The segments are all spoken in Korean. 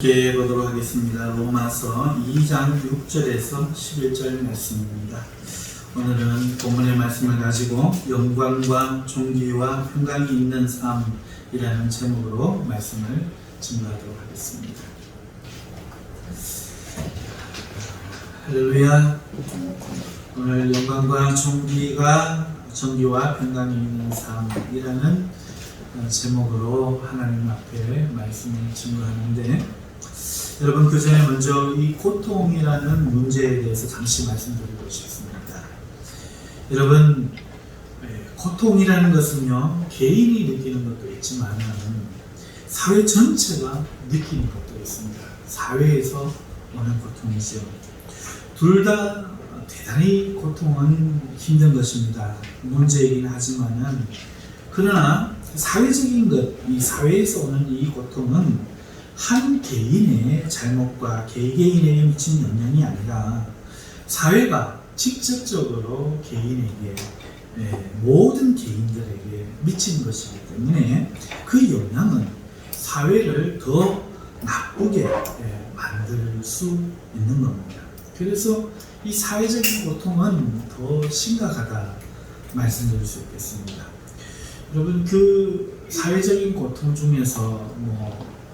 함께 보도록 하겠습니다. 로마서 2장 6절에서 11절 말씀입니다. 오늘은 본문의 말씀을 가지고 영광과 존귀와 평강이 있는 삶이라는 제목으로 말씀을 증거하도록 하겠습니다. 할렐루야. 오늘 영광과 존귀와 평강이 있는 삶이라는 제목으로 하나님 앞에 말씀을 증거하는데, 여러분, 그 전에 먼저 이 고통이라는 문제에 대해서 잠시 말씀드리고 싶습니다. 여러분, 고통이라는 것은요, 개인이 느끼는 것도 있지만 사회 전체가 느끼는 것도 있습니다. 사회에서 오는 고통이죠. 둘 다 대단히 고통은 힘든 것입니다. 문제이긴 하지만은, 그러나 사회적인 것, 이 사회에서 오는 이 고통은 한 개인의 잘못과 개개인에게 미친 영향이 아니라 사회가 직접적으로 개인에게, 모든 개인들에게 미친 것이기 때문에 그 영향은 사회를 더 나쁘게 만들 수 있는 겁니다. 그래서 이 사회적인 고통은 더 심각하다 말씀드릴 수 있겠습니다. 여러분, 그 사회적인 고통 중에서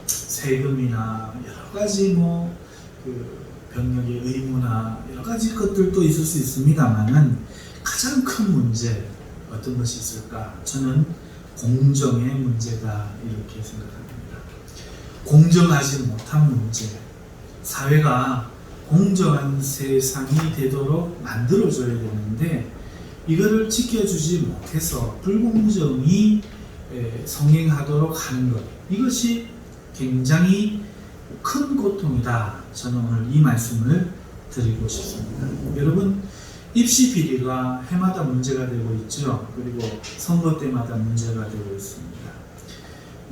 세금이나 여러 가지 그 병역의 의무나 여러 가지 것들도 있을 수 있습니다만은, 가장 큰 문제 어떤 것이 있을까? 저는 공정의 문제다 이렇게 생각합니다. 공정하지 못한 문제, 사회가 공정한 세상이 되도록 만들어줘야 되는데 이거를 지켜주지 못해서 불공정이 성행하도록 하는 것, 이것이 굉장히 큰 고통이다. 저는 오늘 이 말씀을 드리고 싶습니다. 여러분, 입시 비리가 해마다 문제가 되고 있죠. 그리고 선거 때마다 문제가 되고 있습니다.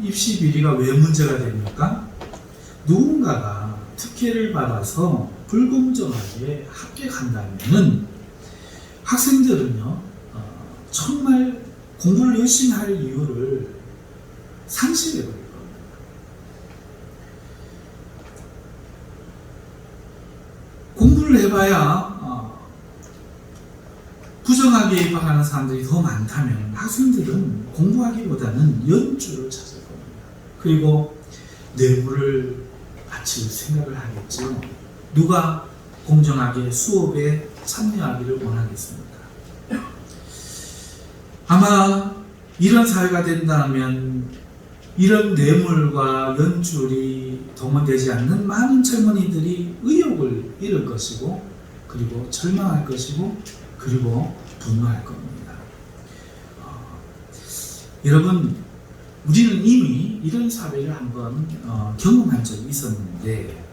입시 비리가 왜 문제가 됩니까? 누군가가 특혜를 받아서 불공정하게 합격한다면은 학생들은요, 정말 공부를 열심히 할 이유를 상실해버릴 겁니다. 공부를 해봐야 부정하게 입학하는 사람들이 더 많다면 학생들은 공부하기보다는 연주를 찾을 겁니다. 그리고 뇌물을 바칠 생각을 하겠죠. 누가 공정하게 수업에 참여하기를 원하겠습니까? 아마 이런 사회가 된다면 이런 뇌물과 연줄이 동원되지 않는 많은 젊은이들이 의욕을 잃을 것이고, 그리고 절망할 것이고, 그리고 분노할 겁니다. 여러분, 우리는 이미 이런 사회를 한번 경험한 적이 있었는데,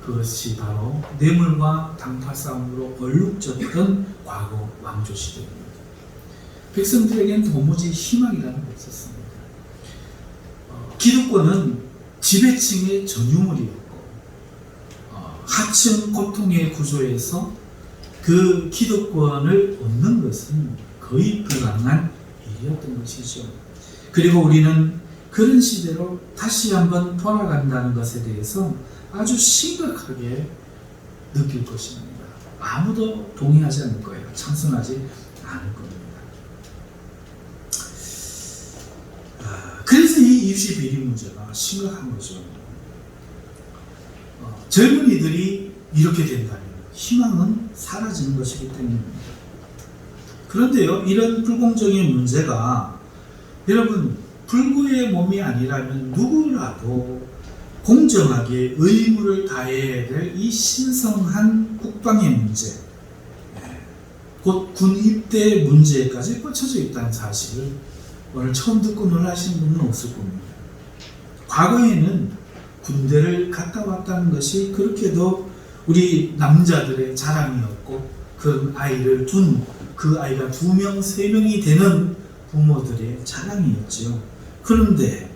그것이 바로 뇌물과 당파 싸움으로 얼룩졌던 과거 왕조 시대입니다. 백성들에게는 도무지 희망이라는 게 없었습니다. 기득권은 지배층의 전유물이었고, 하층 고통의 구조에서 그 기득권을 얻는 것은 거의 불가능한 일이었던 것이죠. 그리고 우리는 그런 시대로 다시 한번 돌아간다는 것에 대해서 아주 심각하게 느낄 것입니다. 아무도 동의하지 않을 거예요. 찬성하지 않을 겁니다. 그래서 이 입시 비리 문제가 심각한 거죠. 젊은이들이 이렇게 된다면 희망은 사라지는 것이기 때문입니다. 그런데요, 이런 불공정의 문제가, 여러분, 불구의 몸이 아니라면 누구라도 공정하게 의무를 다해야 될 이 신성한 국방의 문제, 곧 군 입대 문제까지 꽂혀져 있다는 사실을 오늘 처음 듣고 놀라시는 분은 없을 겁니다. 과거에는 군대를 갔다 왔다는 것이 그렇게도 우리 남자들의 자랑이었고, 그 아이를 둔 그 아이가 2명, 3명이 되는 부모들의 자랑이었죠. 그런데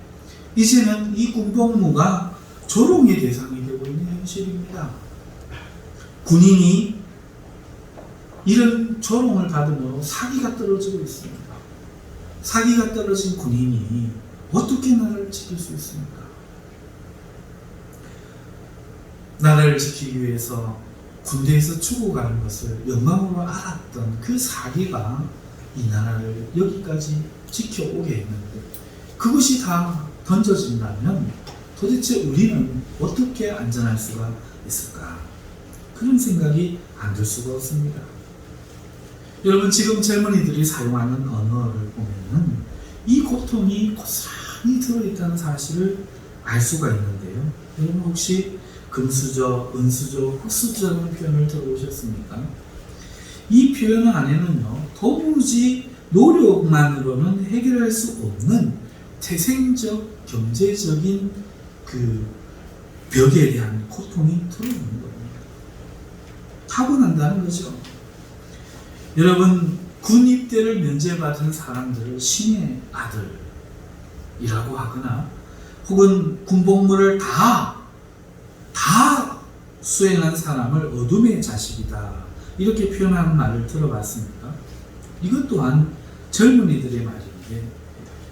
이제는 이 군복무가 조롱의 대상이 되고 있는 현실입니다. 군인이 이런 조롱을 받음으로 사기가 떨어지고 있습니다. 사기가 떨어진 군인이 어떻게 나라를 지킬 수 있습니까? 나라를 지키기 위해서 군대에서 죽어가는 것을 영광으로 알았던 그 사기가 이 나라를 여기까지 지켜오게 했는데, 그것이 다 던져진다면 도대체 우리는 어떻게 안전할 수가 있을까? 그런 생각이 안 들 수가 없습니다. 여러분, 지금 젊은이들이 사용하는 언어를 보면은 이 고통이 고스란히 들어있다는 사실을 알 수가 있는데요. 여러분, 혹시 금수저, 은수저, 흙수저라는 표현을 들어보셨습니까? 이 표현 안에는요, 도무지 노력만으로는 해결할 수 없는 태생적, 경제적인 그 벽에 대한 고통이 들어있는 겁니다. 타고난다는 거죠. 여러분, 군 입대를 면제받은 사람들을 신의 아들이라고 하거나, 혹은 군복무를 다 수행한 사람을 어둠의 자식이다, 이렇게 표현하는 말을 들어봤습니까? 이것 또한 젊은이들의 말인데,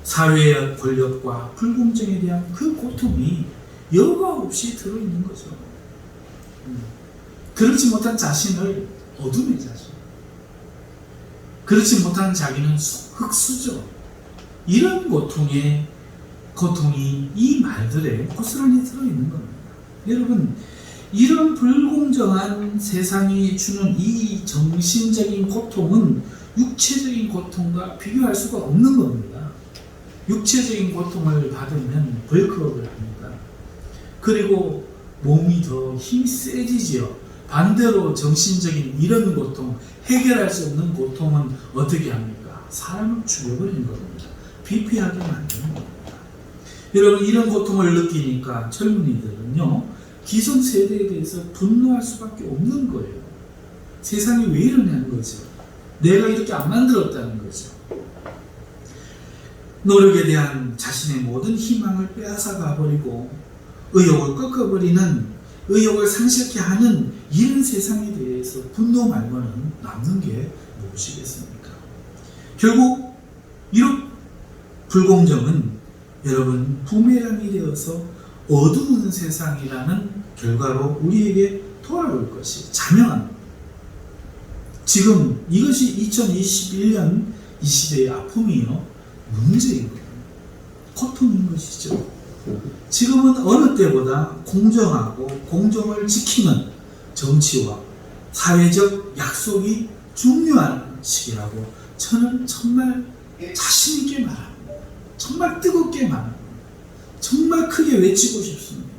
사회의 권력과 불공정에 대한 그 고통이 여과 없이 들어있는 거죠. 그렇지 못한 자신을 어둠의 자식, 그렇지 못한 자기는 흙수저, 이런 고통이 이 말들에 고스란히 들어있는 겁니다. 여러분, 이런 불공정한 세상이 주는 이 정신적인 고통은 육체적인 고통과 비교할 수가 없는 겁니다. 육체적인 고통을 받으면 벌크업을 합니다. 그리고 몸이 더 힘이 세지지요. 반대로 정신적인 이런 고통, 해결할 수 없는 고통은 어떻게 합니까? 사람을 죽여버리는 겁니다. 비피하게 만드는 겁니다. 여러분, 이런 고통을 느끼니까 젊은이들은요, 기성세대에 대해서 분노할 수밖에 없는 거예요. 세상이 왜 이러냐는 거죠. 내가 이렇게 안 만들었다는 거죠. 노력에 대한 자신의 모든 희망을 빼앗아 가버리고 의욕을 꺾어버리는, 의욕을 상실케 하는 이런 세상에 대해서 분노 말고는 남는 게 무엇이겠습니까? 결국 이런 불공정은 여러분 부메랑이 되어서 어두운 세상이라는 결과로 우리에게 돌아올 것이 자명합니다. 지금 이것이 2021년 이 시대의 아픔이요, 문제인 거예요. 고통인 것이죠. 지금은 어느 때보다 공정하고 공정을 지키는 정치와 사회적 약속이 중요한 시기라고 저는 정말 자신 있게 말합니다. 정말 뜨겁게 말합니다. 정말 크게 외치고 싶습니다.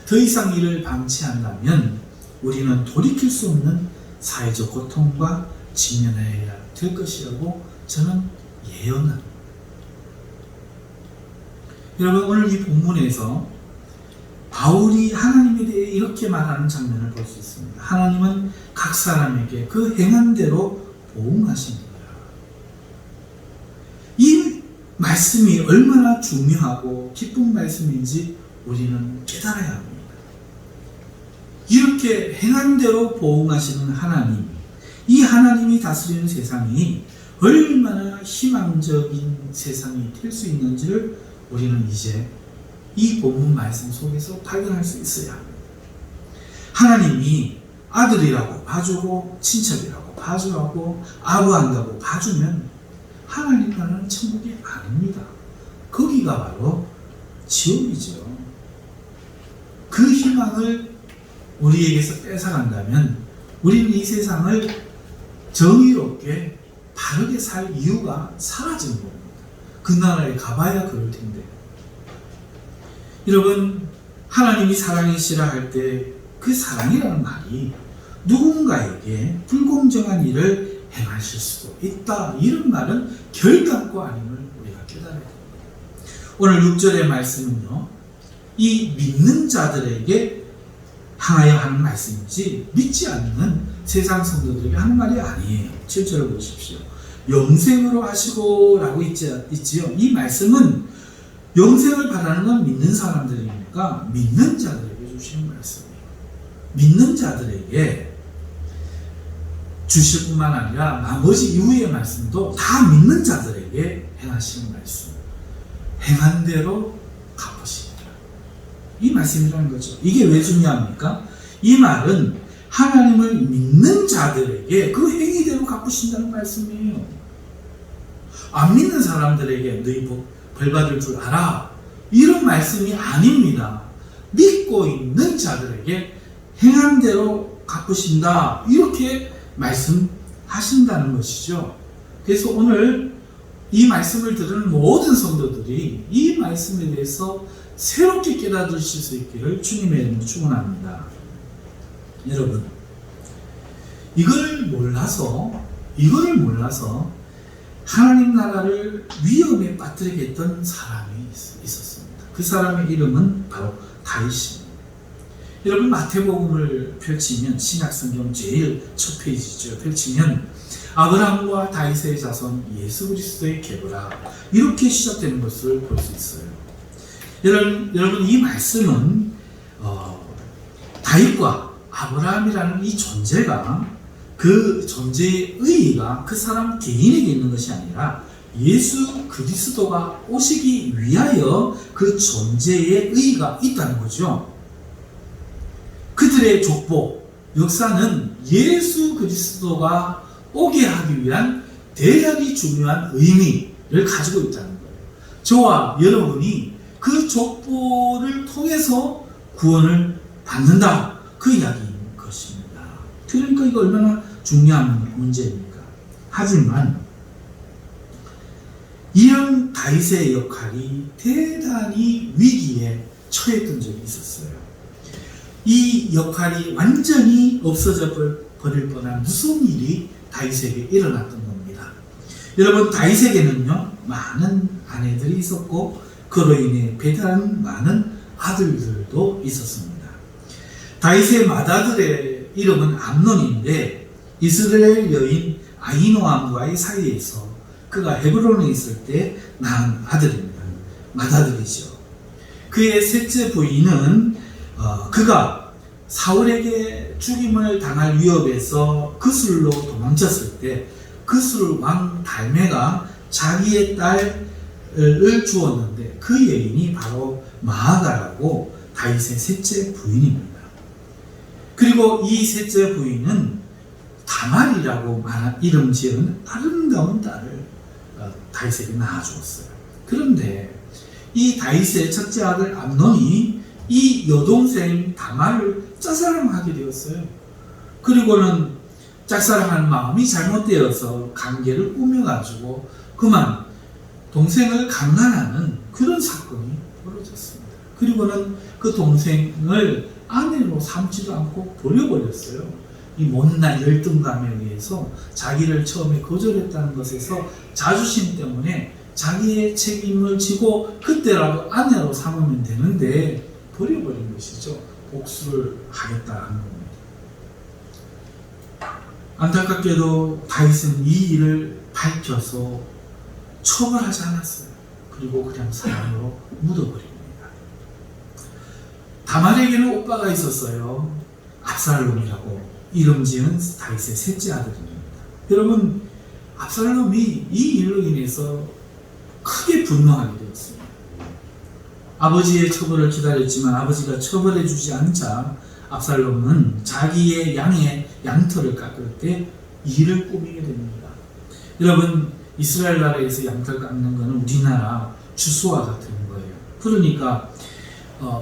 더 이상 이를 방치한다면 우리는 돌이킬 수 없는 사회적 고통과 직면해야 될 것이라고 저는 예언합니다. 여러분, 오늘 이 본문에서 바울이 하나님에 대해 이렇게 말하는 장면을 볼 수 있습니다. 하나님은 각 사람에게 그 행한 대로 보응하십니다. 이 말씀이 얼마나 중요하고 기쁜 말씀인지 우리는 깨달아야 합니다. 이렇게 행한 대로 보응하시는 하나님, 이 하나님이 다스리는 세상이 얼마나 희망적인 세상이 될 수 있는지를 우리는 이제 이 본문 말씀 속에서 발견할 수 있어야 합니다. 하나님이 아들이라고 봐주고 친척이라고 봐주고 아부한다고 봐주면 하나님 나라는 천국이 아닙니다. 거기가 바로 지옥이죠. 그 희망을 우리에게서 뺏어간다면 우리는 이 세상을 정의롭게 바르게 살 이유가 사라지는 겁니다. 그 나라에 가봐야 그럴 텐데. 여러분, 하나님이 사랑이시라 할 때 그 사랑이라는 말이 누군가에게 불공정한 일을 행하실 수도 있다, 이런 말은 결단코 아님을 우리가 깨달아야 됩니다. 오늘 6절의 말씀은요, 이 믿는 자들에게 향하여 하는 말씀이지 믿지 않는 세상 성도들에게 하는 말이 아니에요. 7절을 보십시오. 영생으로 하시고 라고 있지요. 이 말씀은 영생을 바라는 건 믿는 사람들이니까 믿는 자들에게 주시는 말씀이에요. 믿는 자들에게 주실 뿐만 아니라 나머지 이후의 말씀도 다 믿는 자들에게 행하시는 말씀. 행한 대로 갚으시리라. 이 말씀이라는 거죠. 이게 왜 중요합니까? 이 말은 하나님을 믿는 자들에게 그 행위대로 갚으신다는 말씀이에요. 안 믿는 사람들에게 너희 벌 받을 줄 알아, 이런 말씀이 아닙니다. 믿고 있는 자들에게 행한 대로 갚으신다, 이렇게 말씀하신다는 것이죠. 그래서 오늘 이 말씀을 들은 모든 성도들이 이 말씀에 대해서 새롭게 깨달으실 수 있기를 주님의 이름으로 축원합니다. 여러분, 이거를 몰라서 하나님 나라를 위험에 빠뜨리게 했던 사람이 있었습니다. 그 사람의 이름은 바로 다윗입니다. 여러분, 마태복음을 펼치면, 신약성경 제일 첫 페이지죠. 펼치면 아브라함과 다윗의 자손 예수 그리스도의 계보라, 이렇게 시작되는 것을 볼 수 있어요. 여러분, 이 말씀은 다윗과 아브라함이라는 이 존재가, 그 존재의 의의가 그 사람 개인에게 있는 것이 아니라 예수 그리스도가 오시기 위하여 그 존재의 의의가 있다는 거죠. 그들의 족보, 역사는 예수 그리스도가 오게 하기 위한 대단히 중요한 의미를 가지고 있다는 거예요. 저와 여러분이 그 족보를 통해서 구원을 받는다, 그 이야기인 것입니다. 그러니까 이거 얼마나 중요한 문제입니까? 하지만 이런 다윗의 역할이 대단히 위기에 처했던 적이 있었어요. 이 역할이 완전히 없어져 버릴 뻔한 무서운 일이 다윗에게 일어났던 겁니다. 여러분, 다윗에게는요, 많은 아내들이 있었고 그로 인해 배다른 많은 아들들도 있었습니다. 다윗의 맏아들의 이름은 암논인데 이스라엘 여인 아히노암과의 사이에서 그가 헤브론에 있을 때 낳은 아들입니다. 맏아들이죠. 그의 셋째 부인은 그가 사울에게 죽임을 당할 위협에서 그술로 도망쳤을 때 그술 왕 달메가 자기의 딸을 주었는데 그 여인이 바로 마아가라고 다윗의 셋째 부인입니다. 그리고 이 셋째 부인은 다말이라고 이름 지은 아름다운 딸을 다윗에게 낳아주었어요. 그런데 이 다윗의 첫째 아들 암논이 이 여동생 다말을 짝사랑하게 되었어요. 그리고는 짝사랑하는 마음이 잘못되어서 관계를 꾸며가지고 그만 동생을 강간하는 그런 사건이 벌어졌습니다. 그리고는 그 동생을 아내로 삼지도 않고 버려버렸어요. 이 못난 열등감에 의해서 자기를 처음에 거절했다는 것에서 자존심 때문에 자기의 책임을 지고 그때라도 아내로 삼으면 되는데 버려버린 것이죠. 복수를 하겠다는 겁니다. 안타깝게도 다윗은 이 일을 밝혀서 처벌하지 않았어요. 그리고 그냥 사람으로 묻어버립니다. 다말에게는 오빠가 있었어요. 압살롬이라고 이름 지은 다윗의 셋째 아들입니다. 여러분, 압살롬이 이 일로 인해서 크게 분노하게 되었습니다. 아버지의 처벌을 기다렸지만 아버지가 처벌해 주지 않자 압살롬은 자기의 양의 양털을 깎을 때 이를 꾸미게 됩니다. 여러분, 이스라엘 나라에서 양털 깎는 것은 우리나라 추수와 같은 거예요. 그러니까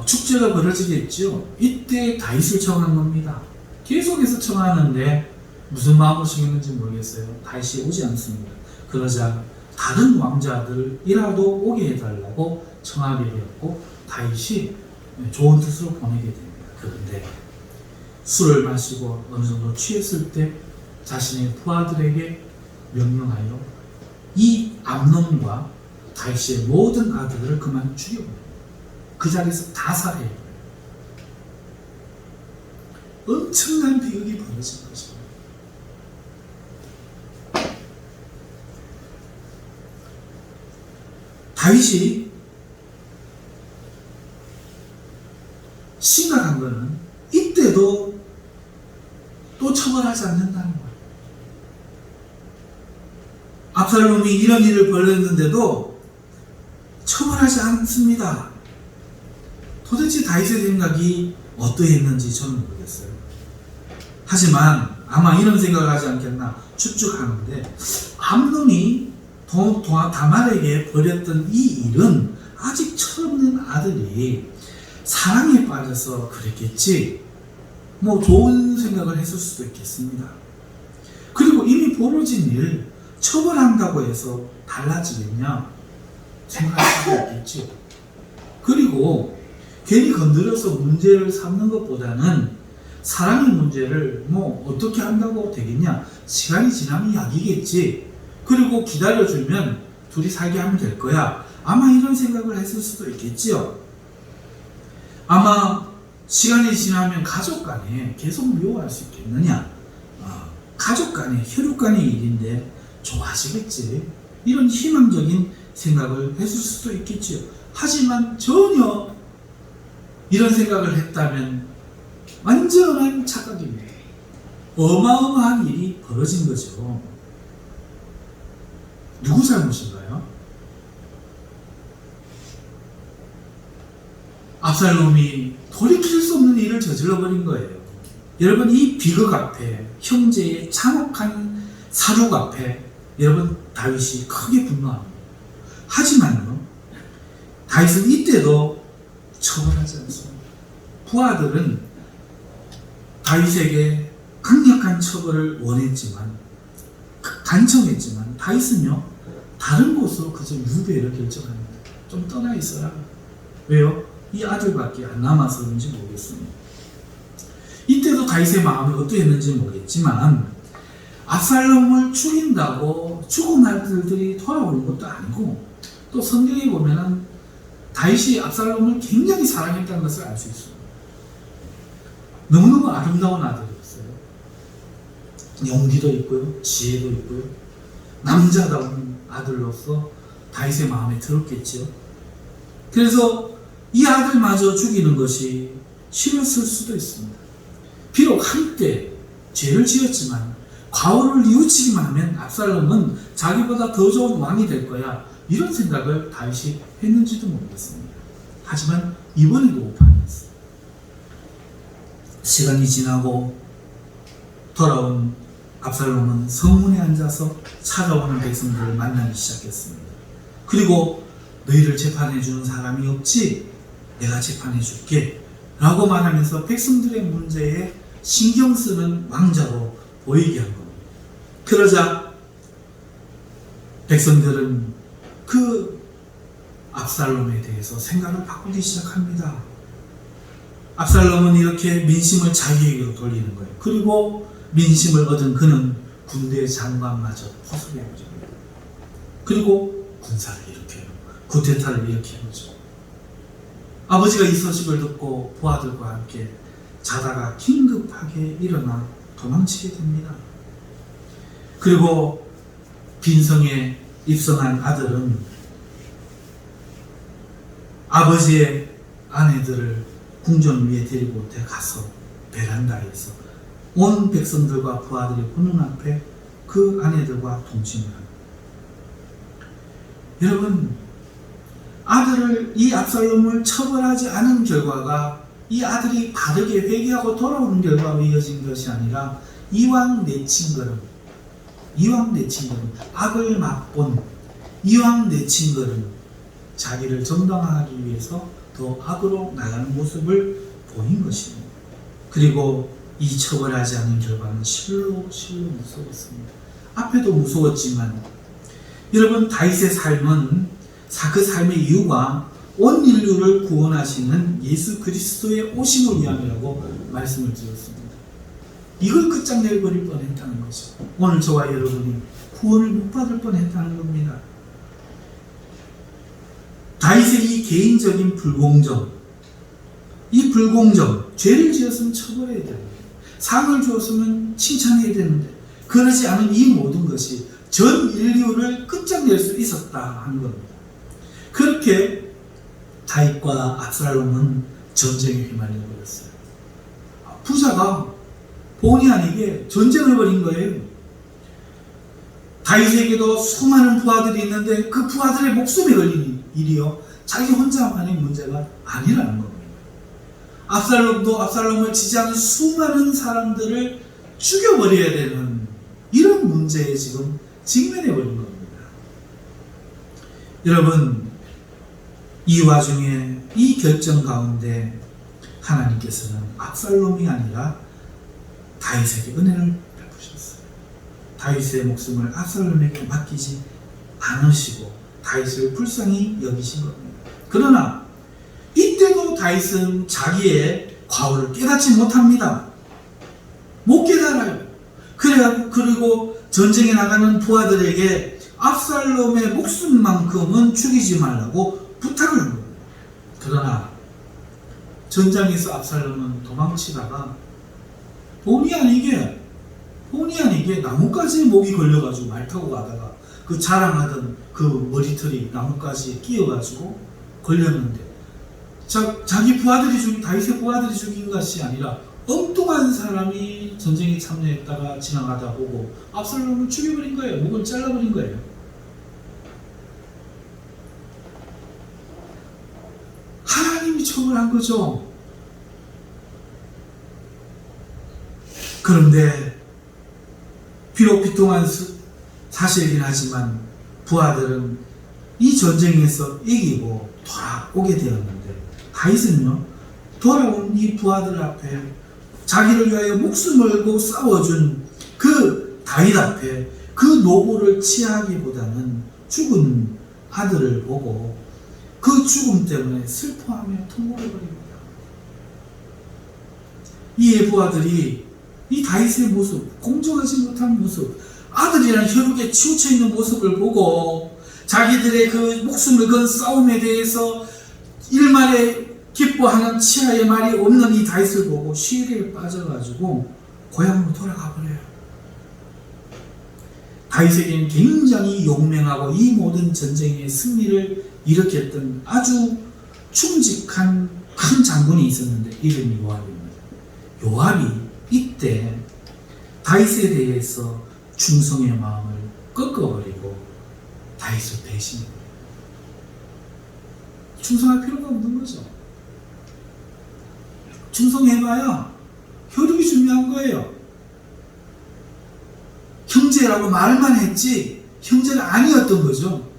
축제가 벌어지겠죠. 이때 다윗을 청한 겁니다. 계속해서 청하는데 무슨 마음으로 청했는지 모르겠어요. 다윗이 오지 않습니다. 그러자 다른 왕자들이라도 오게 해달라고 청하게 되었고 다윗이 좋은 뜻으로 보내게 됩니다. 그런데 술을 마시고 어느 정도 취했을 때 자신의 부하들에게 명령하여 이 암논과 다윗의 모든 아들을 그만 죽여버립니다. 그 자리에서 다 살해해요. 엄청난 비극이 벌어진 것입니다. 다윗이 심각한 것은 이때도 또 처벌하지 않는다는 거예요. 압살롬이 이런 일을 벌였는데도 처벌하지 않습니다. 도대체 다윗의 생각이 어떠했는지 저는 모르겠어요. 하지만 아마 이런 생각을 하지 않겠나 추측하는데, 암논이 다말에게 벌였던 이 일은 아직 철없는 아들이 사랑에 빠져서 그랬겠지, 뭐 좋은 생각을 했을 수도 있겠습니다. 그리고 이미 벌어진 일 처벌한다고 해서 달라지겠냐 생각할 수도 있겠지. 그리고 괜히 건드려서 문제를 삼는 것보다는 사랑의 문제를 뭐 어떻게 한다고 되겠냐, 시간이 지나면 약이겠지, 그리고 기다려주면 둘이 살게 하면 될 거야, 아마 이런 생각을 했을 수도 있겠지요. 아마 시간이 지나면 가족 간에 계속 미워할 수 있겠느냐, 가족 간에 혈육 간의 일인데 좋아지겠지, 이런 희망적인 생각을 했을 수도 있겠지요. 하지만 전혀 이런 생각을 했다면 완전한 착각입니다. 어마어마한 일이 벌어진 거죠. 누구 잘못인가요? 압살롬이 돌이킬 수 없는 일을 저질러버린 거예요. 여러분, 이 비극 앞에, 형제의 참혹한 사륙 앞에 여러분, 다윗이 크게 분노합니다. 하지만요, 다윗은 이때도 처벌하지 않습니다. 부하들은 다윗에게 강력한 처벌을 원했지만, 간청했지만, 다윗은요 다른 곳으로 그저 유배를 결정합니다. 좀 떠나 있어라. 왜요? 이 아들밖에 안 남아서 그런지 모르겠습니다. 이때도 다윗의 마음이 어떠했는지 모르겠지만, 압살롬을 죽인다고 죽은 아들들이 돌아오는 것도 아니고, 또 성경에 보면은 다윗이 압살롬을 굉장히 사랑했다는 것을 알 수 있습니다. 너무너무 아름다운 아들이었어요. 용기도 있고요, 지혜도 있고요, 남자다운 아들로서 다윗의 마음에 들었겠지요. 그래서 이 아들마저 죽이는 것이 싫었을 수도 있습니다. 비록 한때 죄를 지었지만 과오를 뉘우치기만 하면 압살롬은 자기보다 더 좋은 왕이 될 거야, 이런 생각을 다윗이 했는지도 모르겠습니다. 하지만 이번에도 오판이었어요. 시간이 지나고 돌아온 압살롬은 성문에 앉아서 찾아오는 백성들을 만나기 시작했습니다. 그리고 너희를 재판해 주는 사람이 없지? 내가 재판해 줄게 라고 말하면서 백성들의 문제에 신경 쓰는 왕자로 보이게 한 겁니다. 그러자 백성들은 그 압살롬에 대해서 생각을 바꾸기 시작합니다. 압살롬은 이렇게 민심을 자기에게로 돌리는 거예요. 그리고 민심을 얻은 그는 군대 장관마저 포섭해버립니다. 그리고 군사를 일으켜요. 쿠데타를 일으키죠. 아버지가 이 소식을 듣고 부하들과 함께 자다가 긴급하게 일어나 도망치게 됩니다. 그리고 빈성에 입성한 아들은 아버지의 아내들을 궁전 위에 데리고 가서 베란다에서 온 백성들과 부하들의 보는 앞에 그 아내들과 동침을 합니다. 여러분, 이 압살롬을 처벌하지 않은 결과가 이 아들이 바르게 회개하고 돌아오는 결과로 이어진 것이 아니라 이왕 내친 걸음, 악을 맛본 이왕 내친 걸음, 자기를 정당화하기 위해서 더 악으로 나가는 모습을 보인 것입니다. 그리고 이 처벌하지 않은 결과는 실로 무서웠습니다. 앞에도 무서웠지만 여러분, 다윗의 삶은 그 삶의 이유가 온 인류를 구원하시는 예수 그리스도의 오심을 위함이라고 말씀을 드렸습니다. 이걸 끝장내버릴 뻔했다는 거죠. 오늘 저와 여러분이 구원을 못 받을 뻔했다는 겁니다. 다윗의 이 개인적인 불공정, 이 불공정, 죄를 지었으면 처벌해야 되는데, 상을 주었으면 칭찬해야 되는데, 그러지 않은 이 모든 것이 전 인류를 끝장낼 수 있었다 하는 겁니다. 그렇게 다윗과 압살롬은 전쟁에 휘말려 버렸어요. 부자가 본의 아니게 전쟁을 벌인 거예요. 다윗에게도 수많은 부하들이 있는데 그 부하들의 목숨에 걸린 일이요, 자기 혼자만의 문제가 아니라는 겁니다. 압살롬도 압살롬을 지지하는 수많은 사람들을 죽여버려야 되는 이런 문제에 지금 직면해버린 겁니다. 여러분, 이 와중에 이 결정 가운데 하나님께서는 압살롬이 아니라 다윗에게 은혜를 베푸셨어요. 다윗의 목숨을 압살롬에게 맡기지 않으시고 다윗을 불쌍히 여기신 겁니다. 그러나 이때도 다윗은 자기의 과오를 깨닫지 못합니다. 못 깨달아요. 그리고 전쟁에 나가는 부하들에게 압살롬의 목숨만큼은 죽이지 말라고 부탁을 한 겁니다. 그러나 전장에서 압살롬은 도망치다가 본의 아니게 나뭇가지에 목이 걸려가지고 말 타고 가다가 그 자랑하던 그 머리털이 나뭇가지에 끼어가지고 걸렸는데 자기 부하들이 다윗의 부하들이 죽인 것이 아니라 엉뚱한 사람이 전쟁에 참여했다가 지나가다 보고 압살롬을 죽여버린 거예요. 목을 잘라버린 거예요. 하나님이 처벌한 거죠. 그런데 비록 비통한 사실이긴 하지만 부하들은 이 전쟁에서 이기고 돌아오게 되었는데 다윗은요, 돌아온 이 부하들 앞에 자기를 위하여 목숨을 걸고 싸워준 그 다윗 앞에 그 노고를 취하기보다는 죽은 아들을 보고 그 죽음 때문에 슬퍼하며 통곡해 버립니다. 이에 부하들이 이 다윗의 모습, 공정하지 못한 모습, 아들이란 혈육에 치우쳐 있는 모습을 보고 자기들의 그 목숨을 건 싸움에 대해서 일말에 기뻐하는 치아의 말이 없는 이 다윗을 보고 시리에 빠져가지고 고향으로 돌아가 버려요. 다윗에게는 굉장히 용맹하고 이 모든 전쟁의 승리를 일으켰던 아주 충직한 큰 장군이 있었는데 이름이 요압입니다. 요압이 이때 다윗에 대해서 충성의 마음을 꺾어버리고 다윗을 배신해버려요. 충성할 필요가 없는 거죠. 충성해봐야 혈육이 중요한 거예요. 형제라고 말만 했지 형제는 아니었던 거죠.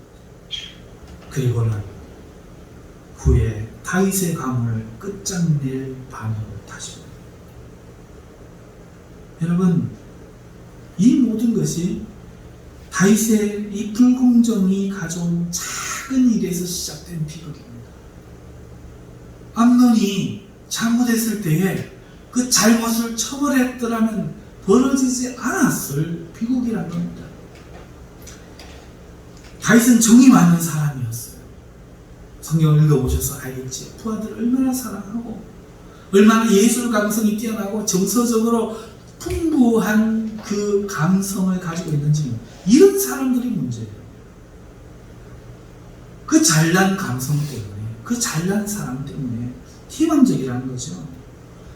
그리고는 후에 다윗의 가문을 끝장낼 반역을 다시. 여러분, 이 모든 것이 다윗의 이 불공정이 가져온 작은 일에서 시작된 비극입니다. 암논이 잘못했을 때에 그 잘못을 처벌했더라면 벌어지지 않았을 비극이란 겁니다. 다윗은 정이 많은 사람이었어요. 성경을 읽어보셔서 알겠지. 부하들을 얼마나 사랑하고 얼마나 예술 감성이 뛰어나고 정서적으로 풍부한 그 감성을 가지고 있는지, 이런 사람들이 문제예요. 그 잘난 감성 때문에, 그 잘난 사람 때문에 희망적이라는 거죠.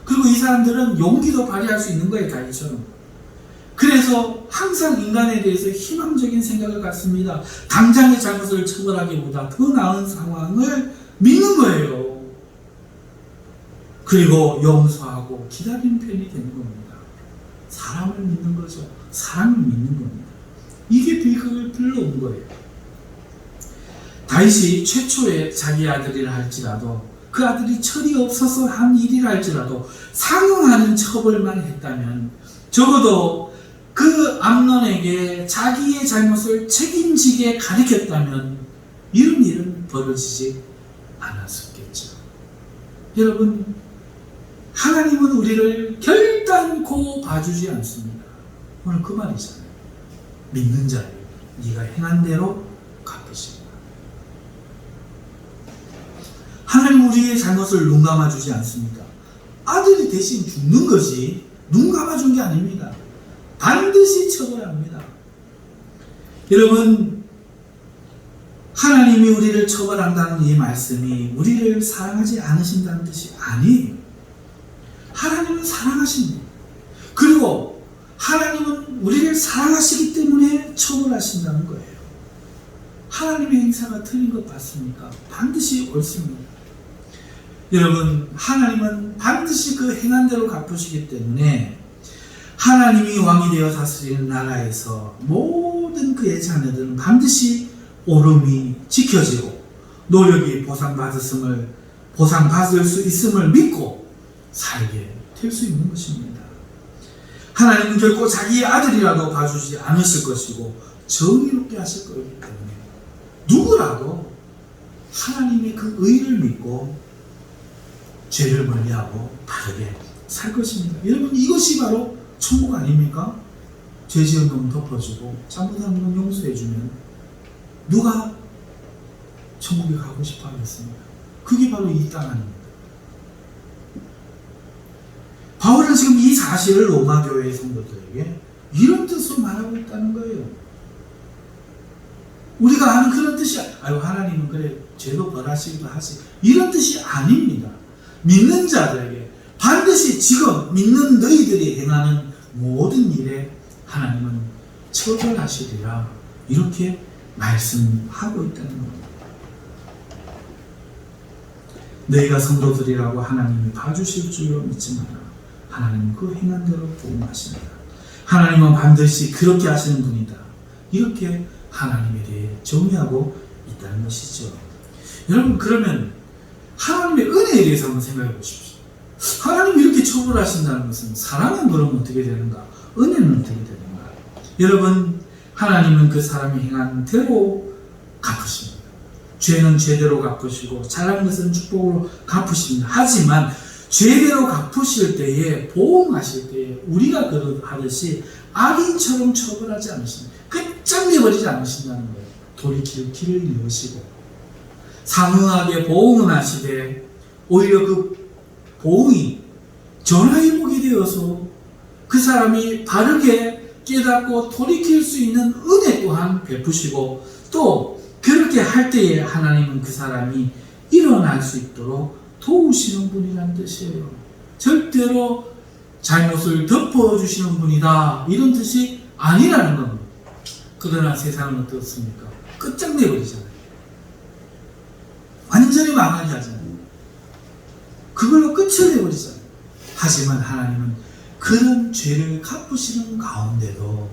그리고 이 사람들은 용기도 발휘할 수 있는 거예요, 다윗처럼. 그래서 항상 인간에 대해서 희망적인 생각을 갖습니다. 당장의 잘못을 처벌하기보다 더 나은 상황을 믿는 거예요. 그리고 용서하고 기다리는 편이 되는 겁니다. 사람을 믿는 거죠. 사람을 믿는 겁니다. 이게 비극을 불러온 거예요. 다윗이 최초의 자기 아들이라 할지라도, 그 아들이 철이 없어서 한 일이라 할지라도 상응하는 처벌만 했다면, 적어도 그 암논에게 자기의 잘못을 책임지게 가르쳤다면 이런 일은 벌어지지 않았었겠죠. 여러분, 하나님은 우리를 결단코 봐주지 않습니다. 오늘 그 말이잖아요. 믿는 자예요. 네가 행한 대로 갚으시라. 하나님 우리의 잘못을 눈 감아주지 않습니다. 아들이 대신 죽는 것이 눈 감아준 게 아닙니다. 반드시 처벌합니다. 여러분, 하나님이 우리를 처벌한다는 이 말씀이 우리를 사랑하지 않으신다는 뜻이 아니에요. 하나님은 사랑하십니다. 그리고 하나님은 우리를 사랑하시기 때문에 처벌하신다는 거예요. 하나님의 행사가 틀린 것 같습니까? 반드시 옳습니다. 여러분, 하나님은 반드시 그 행한 대로 갚으시기 때문에 하나님이 왕이 되어 다스리는 나라에서 모든 그의 자녀들은 반드시 오름이 지켜지고 노력이 보상받을 수 있음을 믿고 살게 될 수 있는 것입니다. 하나님은 결코 자기의 아들이라도 봐주지 않으실 것이고 정의롭게 하실 거기 때문에 누구라도 하나님의 그 의를 믿고 죄를 멀리하고 바르게 살 것입니다. 여러분, 이것이 바로 천국 아닙니까? 죄 지은 놈 덮어주고 잘못한 놈 용서해주면 누가 천국에 가고 싶어 하겠습니까? 그게 바로 이 땅 아닙니까? 바울은 지금 이 사실을 로마 교회의 성도들에게 이런 뜻으로 말하고 있다는 거예요. 우리가 아는 그런 뜻이 하나님은 그래 죄도 벌하시기도 하지, 이런 뜻이 아닙니다. 믿는 자들에게 반드시 지금 믿는 너희들이 행하는 모든 일에 하나님은 처벌하시리라, 이렇게 말씀하고 있다는 겁니다. 너희가 성도들이라고 하나님이 봐주실 줄로 믿지 마라. 하나님은 그 행한 대로 보응하십니다. 하나님은 반드시 그렇게 하시는 분이다. 이렇게 하나님에 대해 정의하고 있다는 것이죠. 여러분, 그러면 하나님의 은혜에 대해서 한번 생각해 보십시오. 하나님이 이렇게 처벌하신다는 것은 사람은 그러면 어떻게 되는가? 은혜는 어떻게 되는가? 여러분, 하나님은 그 사람이 행한 대로 갚으십니다. 죄는 죄대로 갚으시고 잘한 것은 축복으로 갚으십니다. 하지만 죄대로 갚으실 때에, 보응하실 때에 우리가 그러하듯이 악인처럼 처벌하지 않으십니다. 끝장내버리지 않으신다는 거예요. 돌이킬 길을 여시고 상응하게 보응은 하시되 오히려 그 보응이 전화위복이 되어서 그 사람이 바르게 깨닫고 돌이킬 수 있는 은혜 또한 베푸시고, 또 그렇게 할 때에 하나님은 그 사람이 일어날 수 있도록 도우시는 분이라는 뜻이에요. 절대로 잘못을 덮어주시는 분이다, 이런 뜻이 아니라는 겁니다. 그러나 세상은 어떻습니까? 끝장내버리잖아요. 완전히 망하게 하잖아요. 그걸로 끝을 내버리잖아요. 하지만 하나님은 그런 죄를 갚으시는 가운데도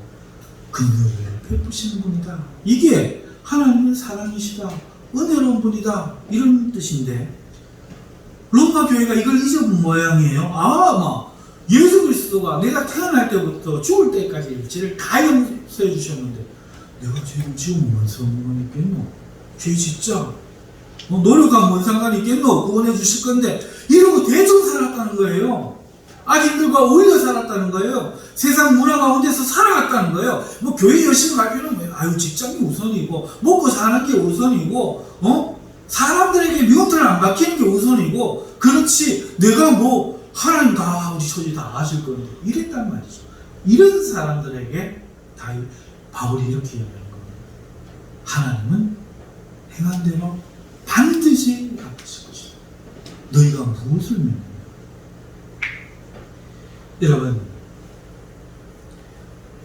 긍휼을 베푸시는 분이다. 이게 하나님은 사랑이시다, 은혜로운 분이다, 이런 뜻인데 로마 교회가 이걸 잊어본 모양이에요. 예수 그리스도가 내가 태어날 때부터 죽을 때까지 죄를 다 용서해 주셨는데 내가 죄를 지으면 뭔 상관이 있겠노? 죄 진짜 노력하면 뭔 상관이 있겠노? 구원해 주실 건데, 이러고 대충 살았다는 거예요. 악인들과 어울려 살았다는 거예요. 세상 문화 가운데서 살아갔다는 거예요. 교회 열심히 갈 필요는 뭐예요? 직장이 우선이고 먹고 사는 게 우선이고 사람들에게 미움을 안 받기는 게 우선이고, 그렇지 내가 하나님 다 우리 처지 다 아실 건데 이랬단 말이죠. 이런 사람들에게 바울이 이렇게 얘기하는 겁니다. 하나님은 행한 대로 반드시 갚으실 것이다. 너희가 무엇을 믿느냐? 여러분,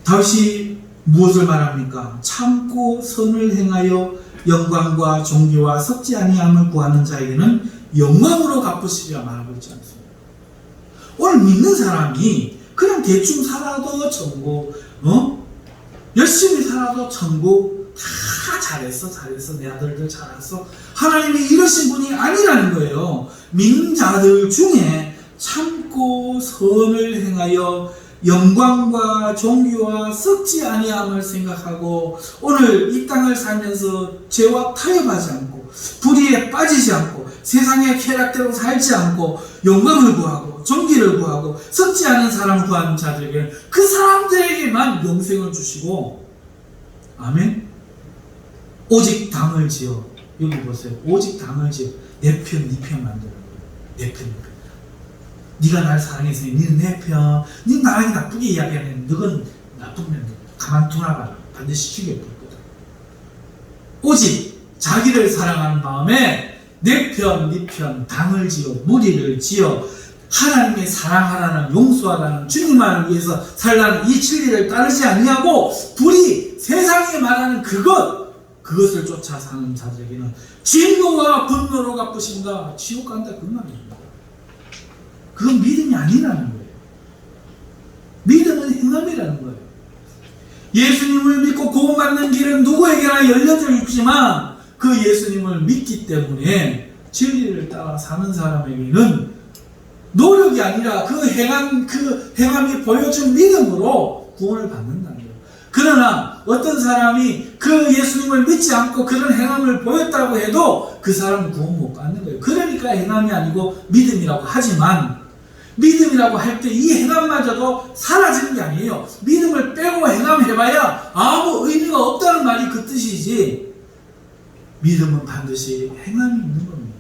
다윗이 무엇을 말합니까? 참고 선을 행하여 영광과 존귀와 썩지 아니함을 구하는 자에게는 영광으로 갚으시리라 말하고 있지 않습니까? 오늘 믿는 사람이 그냥 대충 살아도 천국, 열심히 살아도 천국, 다 잘했어 내 아들들 잘했어, 하나님이 이러신 분이 아니라는 거예요. 믿는 자들 중에 참고 선을 행하여 영광과 존귀와 썩지 아니함을 생각하고 오늘 이 땅을 살면서 죄와 타협하지 않고 불의에 빠지지 않고 세상의 쾌락대로 살지 않고 영광을 구하고 존귀를 구하고 썩지 않은 사람을 구하는 자들에게는 그 사람들에게만 영생을 주시고, 아멘. 오직 당을 지어, 여기 보세요. 오직 당을 지어 내 편, 네 편 만들어. 내 편. 네가 날 사랑했으니 니는 내 편. 니 나에게 나쁘게 이야기하는 너는 나쁘면 가만두나 봐라. 반드시 죽여볼 거다. 오직 자기를 사랑하는 마음에 내 편, 네 편, 당을 지어 무리를 지어 하나님의 사랑하라는, 용서하라는, 주님만을 위해서 살라는 이 진리를 따르지 아니하고 불이 세상에 말하는 그 그것을 쫓아 사는 자들에게는 진노와 분노로 갚으신다. 지옥 간다. 그 말입니다. 그건 믿음이 아니라는 거예요. 믿음은 행함이라는 거예요. 예수님을 믿고 구원받는 길은 누구에게나 열려져 있지만 그 예수님을 믿기 때문에 진리를 따라 사는 사람에게는 노력이 아니라 그 행함이 보여준 믿음으로 구원을 받는다는 거예요. 그러나 어떤 사람이 그 예수님을 믿지 않고 그런 행함을 보였다고 해도 그 사람은 구원 못 받는 거예요. 그러니까 행함이 아니고 믿음이라고 하지만 믿음이라고 할 때 이 행함마저도 사라지는 게 아니에요. 믿음을 빼고 행함해봐야 아무 의미가 없다는 말이 그 뜻이지, 믿음은 반드시 행함이 있는 겁니다.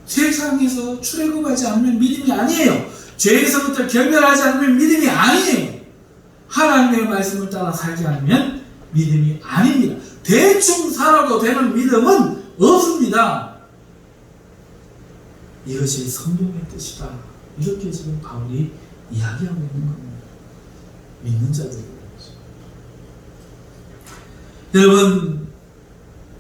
세상에서 출애굽하지 않으면 믿음이 아니에요. 죄에서부터 결별하지 않으면 믿음이 아니에요. 하나님의 말씀을 따라 살지 않으면 믿음이 아닙니다. 대충 살아도 되는 믿음은 없습니다. 이것이 성경의 뜻이다. 이렇게 지금 바울이 이야기하고 있는 겁니다. 믿는 자들에게. 여러분,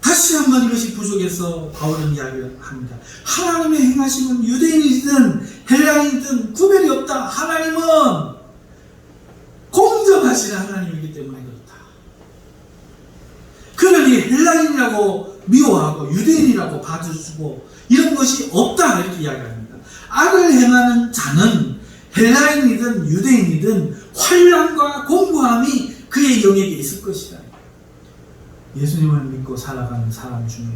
다시 한번 이것이 부족해서 바울은 이야기를 합니다. 하나님의 행하심은 유대인이든 헬라인이든 구별이 없다. 하나님은 공정하신 하나님이기 때문에 그렇다. 그러니 헬라인이라고 미워하고 유대인이라고 봐주고 이런 것이 없다. 이렇게 이야기합니다. 악을 행하는 자는 헬라인이든 유대인이든 환난과 공고함이 그의 영역에 있을 것이다. 예수님을 믿고 살아가는 사람 중에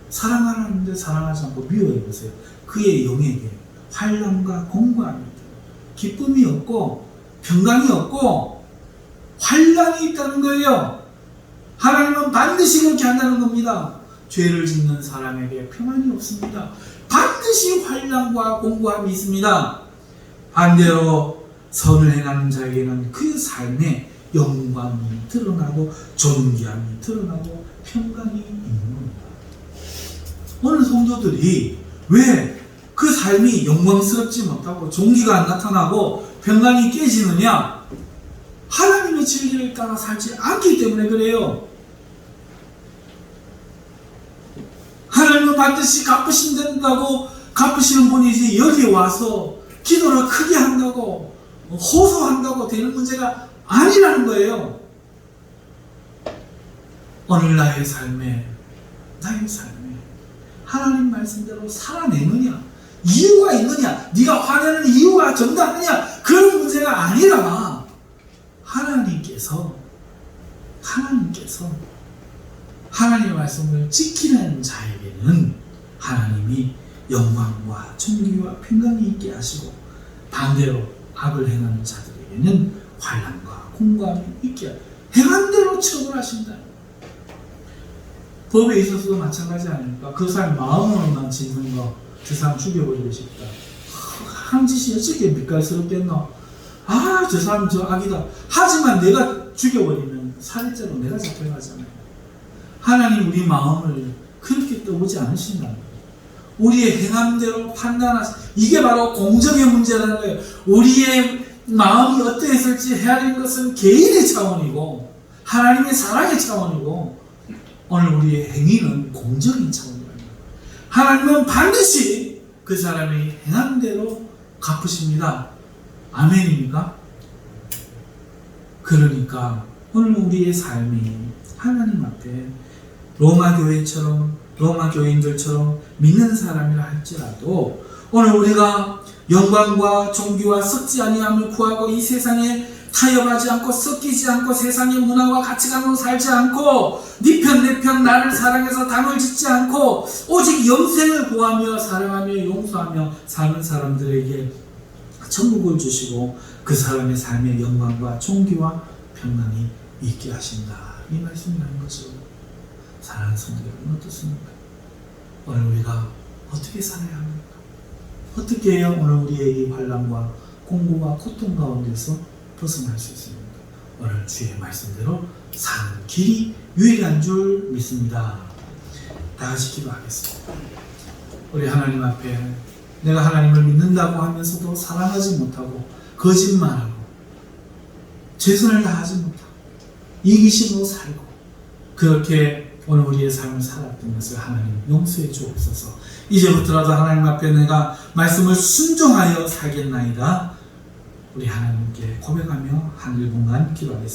사랑하는데 사랑하지 않고 미워해보세요. 그의 영역에 환난과 공고함이 있다. 기쁨이 없고 평강이 없고 환난이 있다는 거예요. 하나님은 반드시 그렇게 한다는 겁니다. 죄를 짓는 사람에게 평안이 없습니다. 반드시 환난과 공고함이 있습니다. 반대로 선을 행하는 자에게는 그 삶에 영광이 드러나고 존귀함이 드러나고 평강이 있는 겁니다. 오늘 성도들이 왜 그 삶이 영광스럽지 못하고 존귀가 안 나타나고 평강이 깨지느냐? 하나님의 진리를 따라 살지 않기 때문에 그래요. 하나님은 반드시 갚으신다고 갚으시는 분이지 여기 와서 기도를 크게 한다고 호소한다고 되는 문제가 아니라는 거예요. 오늘 나의 삶에 하나님 말씀대로 살아내느냐, 이유가 있느냐, 네가 화내는 이유가 정당하느냐, 그런 문제가 아니라 하나님께서 하나님의 말씀을 지키는 자에게는 하나님이 영광과 존귀와 평강이 있게 하시고, 반대로 악을 행하는 자들에게는 환난과 공고함이 있게 하시고 행한 대로 처벌하신다. 법에 있어서도 마찬가지 아닙니까? 그 사람 마음으로만 짓는 거, 그 사람 죽여버리고 싶다. 한 짓이 어떻게 빛깔스럽겠노? 아, 저 사람 저 악이다. 하지만 내가 죽여버리면 살인죄로 내가 잡혀가잖아요. 하나님 우리 마음을 그렇게 떠보지 않으신다는 거예요. 우리의 행함대로 판단하시. 이게 바로 공정의 문제라는 거예요. 우리의 마음이 어떠했을지 헤아리는 것은 개인의 차원이고 하나님의 사랑의 차원이고, 오늘 우리의 행위는 공정인 차원입니다. 하나님은 반드시 그 사람이 행한 대로 갚으십니다. 아멘입니까? 그러니까 오늘 우리의 삶이 하나님 앞에 로마 교인들처럼 믿는 사람이라 할지라도 오늘 우리가 영광과 존귀와 썩지 아니함을 구하고 이 세상에 타협하지 않고 섞이지 않고 세상의 문화와 가치관으로 살지 않고 네 편 내 편 나를 사랑해서 당을 짓지 않고 오직 영생을 구하며 사랑하며 용서하며 사는 사람들에게 천국을 주시고 그 사람의 삶의 영광과 존귀와 평강이 있게 하신다. 이 말씀이라는 것을 사랑하는 성도 여러분 어떻습니까? 오늘 우리가 어떻게 살아야 합니까? 어떻게 해야 오늘 우리의 이 환난과 공고와 고통 가운데서 벗어날 수 있습니까? 오늘 주의 말씀대로 사는 길이 유일한 줄 믿습니다. 다 같이 기도하겠습니다. 우리 하나님 앞에 내가 하나님을 믿는다고 하면서도 사랑하지 못하고 거짓말하고 최선을 다하지 못하고 이기심으로 살고 그렇게 오늘 우리의 삶을 살았던 것을 하나님 용서해 주옵소서. 이제부터라도 하나님 앞에 내가 말씀을 순종하여 살겠나이다. 우리 하나님께 고백하며 한 1분간 기도하겠습니다.